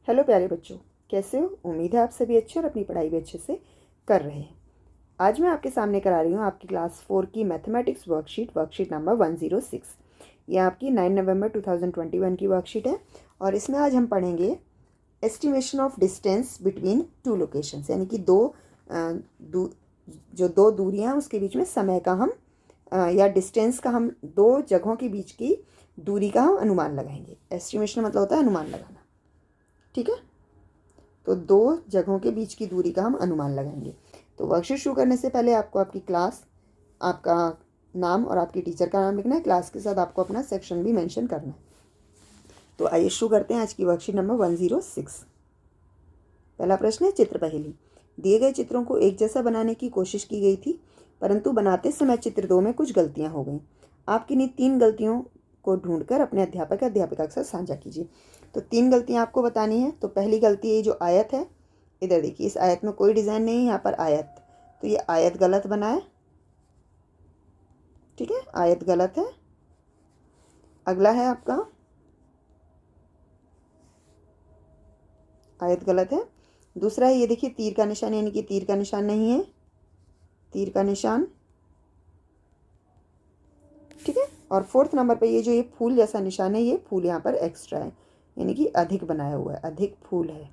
Hello प्यारे बच्चों, कैसे हो? उम्मीद है आप सभी अच्छे और अपनी पढ़ाई भी अच्छे से कर रहे हैं। आज मैं आपके सामने करा रही हूँ आपकी क्लास 4 की मैथमेटिक्स वर्कशीट नंबर 106। ये आपकी 9 नवंबर 2021 की वर्कशीट है और इसमें आज हम पढ़ेंगे estimation of distance between two locations, यानी कि जो दो दूरियाँ उसके बीच में समय का हम या डिस्टेंस का हम दो जगहों के बीच की दूरी का हम अनुमान लगाएंगे। एस्टिमेशन मतलब होता है अनुमान लगाना, ठीक है। तो दो जगहों के बीच की दूरी का हम अनुमान लगाएंगे। तो वर्कशीट शुरू करने से पहले आपको आपकी क्लास, आपका नाम और आपकी टीचर का नाम लिखना है। क्लास के साथ आपको अपना सेक्शन भी मेंशन करना है। तो आइए शुरू करते हैं आज की वर्कशीट नंबर 106। पहला प्रश्न है चित्र पहेली। दिए गए चित्रों को एक जैसा बनाने की कोशिश की गई थी, परंतु बनाते समय चित्र 2 में कुछ गलतियां हो गई। आप किन्हीं 3 गलतियों को ढूंढकर अपने अध्यापक या अध्यापिका के साथ साझा कीजिए। तो 3 गलतियां आपको बतानी है। तो पहली गलती है जो आयत है, इधर देखिए, इस आयत में कोई डिज़ाइन नहीं है, यहाँ पर आयत, तो ये आयत गलत बना है, ठीक है, आयत गलत है। अगला है आपका, आयत गलत है। दूसरा है ये देखिए तीर का निशान, यानी कि तीर का निशान नहीं है, तीर का निशान, ठीक है। और फोर्थ नंबर पे ये जो ये फूल जैसा निशान है, ये फूल यहाँ पर एक्स्ट्रा है, यानी कि अधिक बनाया हुआ है, अधिक फूल है,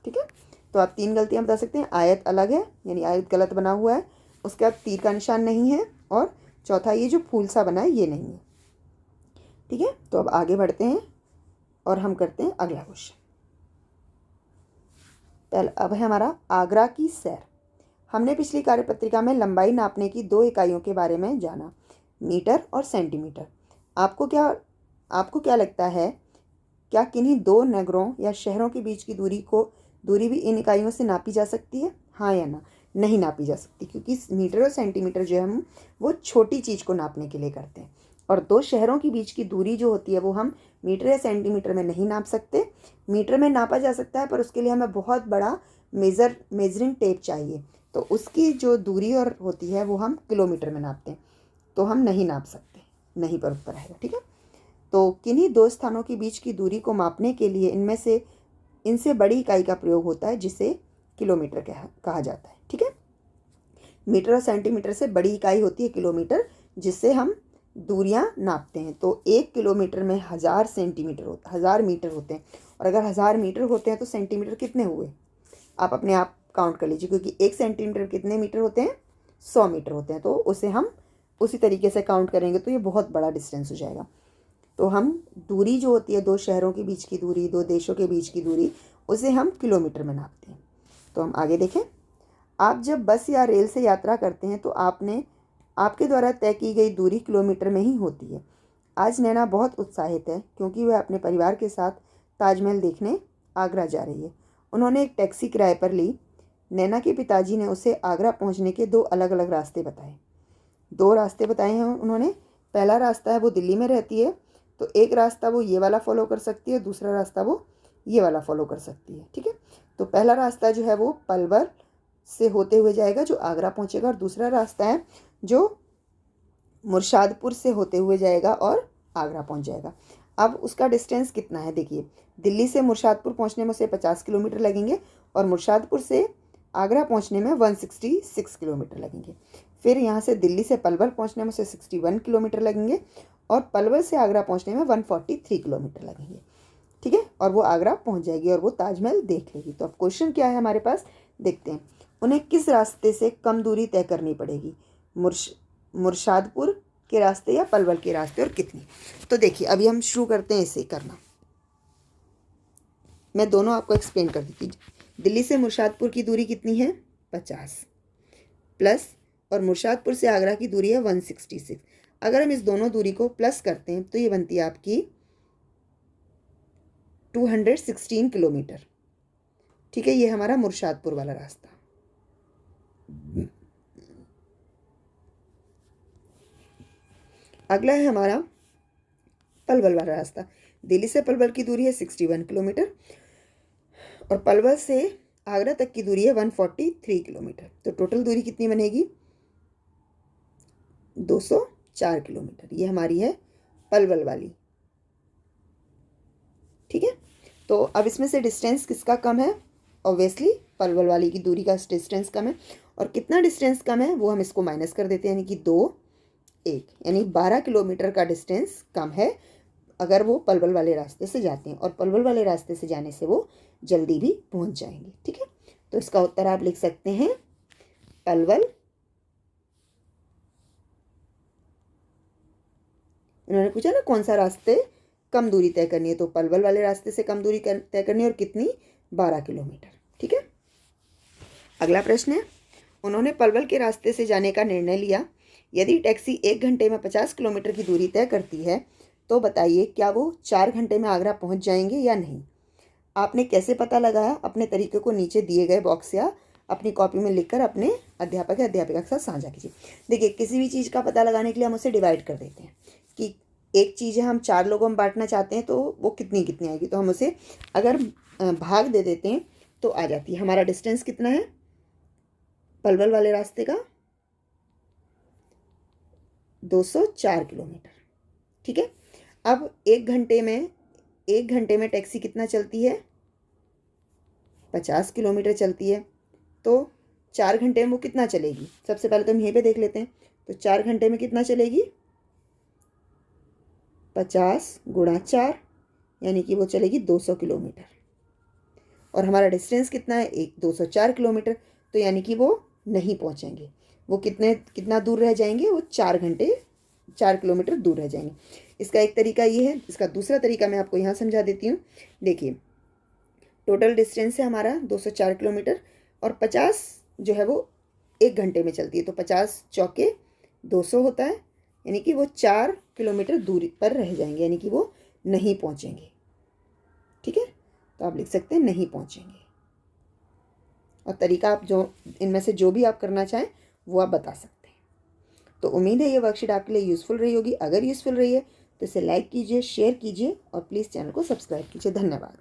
ठीक है। तो आप 3 गलतियां बता सकते हैं। आयत अलग है, यानी आयत गलत बना हुआ है। उसके बाद तीर का निशान नहीं है, और चौथा ये जो फूल सा बना है ये नहीं है, ठीक है। तो अब आगे बढ़ते हैं और हम करते हैं अगला क्वेश्चन। पहला अब है हमारा आगरा की सैर। हमने पिछली कार्यपत्रिका में लंबाई नापने की 2 इकाइयों के बारे में जाना, मीटर और सेंटीमीटर। आपको क्या लगता है, क्या किन्हीं 2 नगरों या शहरों के बीच की दूरी भी इन इकाइयों से नापी जा सकती है? हाँ या ना? नहीं नापी जा सकती, क्योंकि मीटर और सेंटीमीटर जो है हम वो छोटी चीज़ को नापने के लिए करते हैं, और 2 शहरों के बीच की दूरी जो होती है वो हम मीटर या सेंटीमीटर में नहीं नाप सकते। मीटर में नापा जा सकता है, पर उसके लिए हमें बहुत बड़ा मेजरिंग टेप चाहिए, तो उसकी जो दूरी और होती है वो हम किलोमीटर में नापते हैं, तो हम नहीं नाप सकते, नहीं पर उत्तर आएगा, ठीक है। तो किन्हीं 2 स्थानों के बीच की दूरी को मापने के लिए इनसे बड़ी इकाई का प्रयोग होता है, जिसे किलोमीटर कहा जाता है, ठीक है। मीटर और सेंटीमीटर से बड़ी इकाई होती है किलोमीटर, जिससे हम दूरियां नापते हैं। तो 1 किलोमीटर में 1000 मीटर होते हैं, और अगर 1000 मीटर होते हैं तो सेंटीमीटर कितने हुए, आप अपने आप काउंट कर लीजिए, क्योंकि 1 सेंटीमीटर कितने मीटर होते हैं, 100 मीटर होते हैं। तो उसे हम उसी तरीके से काउंट करेंगे तो ये बहुत बड़ा डिस्टेंस हो जाएगा। तो हम दूरी जो होती है 2 शहरों के बीच की दूरी, 2 देशों के बीच की दूरी, उसे हम किलोमीटर में नापते हैं। तो हम आगे देखें। आप जब बस या रेल से यात्रा करते हैं तो आपके द्वारा तय की गई दूरी किलोमीटर में ही होती है। आज नैना बहुत उत्साहित है, क्योंकि वह अपने परिवार के साथ ताजमहल देखने आगरा जा रही है। उन्होंने एक टैक्सी किराए पर ली। नैना के पिताजी ने उसे आगरा पहुंचने के 2 अलग अलग रास्ते बताए। 2 रास्ते बताए हैं उन्होंने। पहला रास्ता है, वो दिल्ली में रहती है, तो एक रास्ता वो ये वाला फॉलो कर सकती है, दूसरा रास्ता वो ये वाला फॉलो कर सकती है, ठीक है। तो पहला रास्ता जो है वो पलवल से होते हुए जाएगा, जो आगरा पहुंचेगा, और दूसरा रास्ता है जो मुर्शादपुर से होते हुए जाएगा और आगरा पहुंच जाएगा। अब उसका डिस्टेंस कितना है, देखिए, दिल्ली से मुर्शादपुर पहुंचने में उसे 50 किलोमीटर लगेंगे, और मुर्शादपुर से आगरा पहुंचने में 166 किलोमीटर लगेंगे। फिर यहाँ से दिल्ली से पलवल पहुंचने में उसे 61 किलोमीटर लगेंगे, और पलवल से आगरा पहुंचने में 143 किलोमीटर लगेंगे, ठीक है। और वो आगरा पहुंच जाएगी और वो ताजमहल देख लेगी। तो अब क्वेश्चन क्या है हमारे पास, देखते हैं। उन्हें किस रास्ते से कम दूरी तय करनी पड़ेगी, मुर्शादपुर के रास्ते या पलवल के रास्ते, और कितनी? तो देखिए अभी हम शुरू करते हैं इसे करना। मैं दोनों आपको एक्सप्लेन कर देती हूँ। दिल्ली से मुर्शादपुर की दूरी कितनी है, 50 प्लस, और मुर्शादपुर से आगरा की दूरी है 166। अगर हम इस दोनों दूरी को प्लस करते हैं तो ये बनती है आपकी 216 किलोमीटर, ठीक है। ये हमारा मुर्शादपुर वाला रास्ता। अगला है हमारा पलवल वाला रास्ता। दिल्ली से पलवल की दूरी है 61 किलोमीटर, और पलवल से आगरा तक की दूरी है 143 किलोमीटर। तो टोटल दूरी कितनी बनेगी, 204 किलोमीटर। ये हमारी है पलवल वाली, ठीक है। तो अब इसमें से डिस्टेंस किसका कम है? ऑब्वियसली परवल वाली की दूरी का डिस्टेंस कम है। और कितना डिस्टेंस कम है वो हम इसको माइनस कर देते हैं, यानी कि 2, 1, यानी 12 किलोमीटर का डिस्टेंस कम है अगर वो पलवल वाले रास्ते से जाते हैं, और पलवल वाले रास्ते से जाने से वो जल्दी भी पहुंच जाएंगे। ठीक है, तो इसका उत्तर आप लिख सकते हैं पलवल। उन्होंने पूछा ना कौन सा रास्ते कम दूरी तय करनी है, तो पलवल वाले रास्ते से कम दूरी तय करनी है, और कितनी? 12 किलोमीटर। ठीक है, अगला प्रश्न है, उन्होंने पलवल के रास्ते से जाने का निर्णय लिया। यदि टैक्सी 1 घंटे में 50 किलोमीटर की दूरी तय करती है तो बताइए क्या वो 4 घंटे में आगरा पहुंच जाएंगे या नहीं? आपने कैसे पता लगाया? अपने तरीके को नीचे दिए गए बॉक्स या अपनी कॉपी में लिखकर अपने अध्यापक या अध्यापिका के साथ साझा कीजिए। देखिए, किसी भी चीज़ का पता लगाने के लिए हम उसे डिवाइड कर देते हैं कि एक चीज़ है, हम 4 लोगों में बांटना चाहते हैं तो वो कितनी कितनी आएगी, तो हम उसे अगर भाग दे देते हैं तो आ जाती है। हमारा डिस्टेंस कितना है पलवल वाले रास्ते का? 204 किलोमीटर। ठीक है, अब 1 घंटे में टैक्सी कितना चलती है? 50 किलोमीटर चलती है। तो 4 घंटे में वो कितना चलेगी? सबसे पहले तो हम यहीं पे देख लेते हैं। तो 4 घंटे में कितना चलेगी? 50 गुणा 4, यानी कि वो चलेगी 200 किलोमीटर। और हमारा डिस्टेंस कितना है? 204 किलोमीटर। तो यानी कि वो नहीं पहुंचेंगे। वो कितना दूर रह जाएंगे? वो 4 किलोमीटर दूर रह जाएंगे। इसका एक तरीका ये है। इसका दूसरा तरीका मैं आपको यहाँ समझा देती हूँ। देखिए, टोटल डिस्टेंस है हमारा 204 किलोमीटर, और 50 जो है वो 1 घंटे में चलती है, तो 50 चौके 200 होता है, यानी कि वो 4 किलोमीटर दूरी पर रह जाएंगे, यानी कि वो नहीं पहुँचेंगे। ठीक है, तो आप लिख सकते हैं नहीं पहुँचेंगे। और तरीका आप जो इनमें से जो भी आप करना चाहें वो आप बता सकते हैं। तो उम्मीद है ये वर्कशीट आपके लिए यूज़फुल रही होगी। अगर यूज़फुल रही है तो इसे लाइक कीजिए, शेयर कीजिए और प्लीज़ चैनल को सब्सक्राइब कीजिए। धन्यवाद।